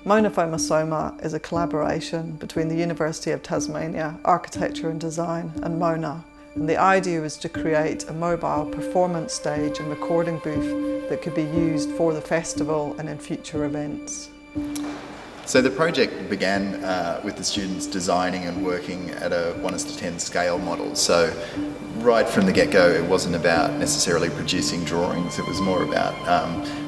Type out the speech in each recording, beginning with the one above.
SOMA is a collaboration between the University of Tasmania, Architecture and Design and MONA. And the idea was to create a mobile performance stage and recording booth that could be used for the festival and in future events. So the project began with the students designing and working at a 1:10 scale model. So right from the get-go, it wasn't about necessarily producing drawings, it was more about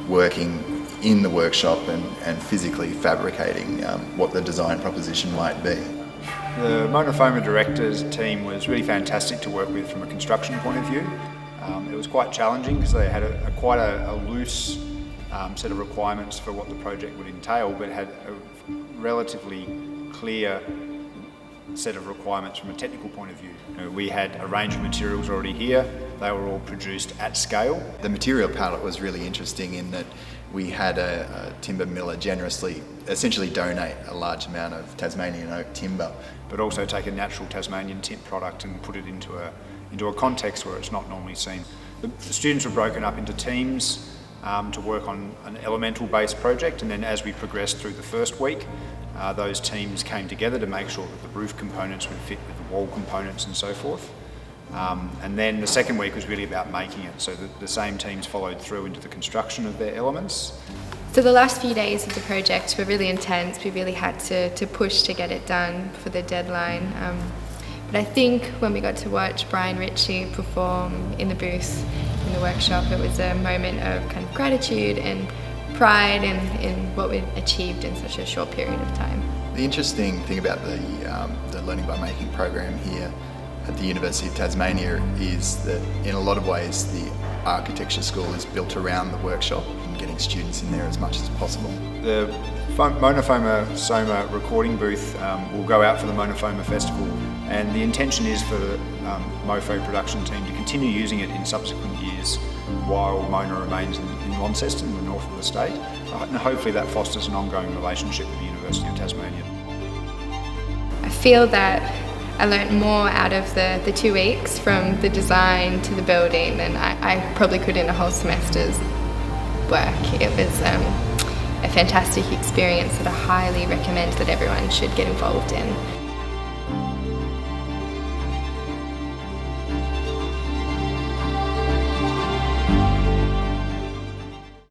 working in the workshop and physically fabricating what the design proposition might be. The MONA directors team was really fantastic to work with from a construction point of view. It was quite challenging because they had quite a loose set of requirements for what the project would entail, but had a relatively clear set of requirements from a technical point of view. We had a range of materials already here. They were all produced at scale. The material palette was really interesting in that we had a timber miller generously essentially donate a large amount of Tasmanian oak timber. But also take a natural Tasmanian tint product and put it into a context where it's not normally seen. The students were broken up into teams to work on an elemental based project, and then as we progressed through the first week, those teams came together to make sure that the roof components would fit with the wall components and so forth. And then the second week was really about making it, so the same teams followed through into the construction of their elements. So the last few days of the project were really intense. We really had to push to get it done for the deadline. But I think when we got to watch Brian Ritchie perform in the booth in the workshop, it was a moment of kind of gratitude and pride in what we'd achieved in such a short period of time. The interesting thing about the Learning by Making program here at the University of Tasmania is that in a lot of ways the architecture school is built around the workshop and getting students in there as much as possible. The MONA SOMA recording booth will go out for the MONA Festival, and the intention is for the MOFO production team to continue using it in subsequent years while MONA remains in Launceston, in the north of the state, and hopefully that fosters an ongoing relationship with the University of Tasmania. I feel that I learnt more out of the 2 weeks, from the design to the building, than I probably could in a whole semester's work. It was a fantastic experience that I highly recommend that everyone should get involved in.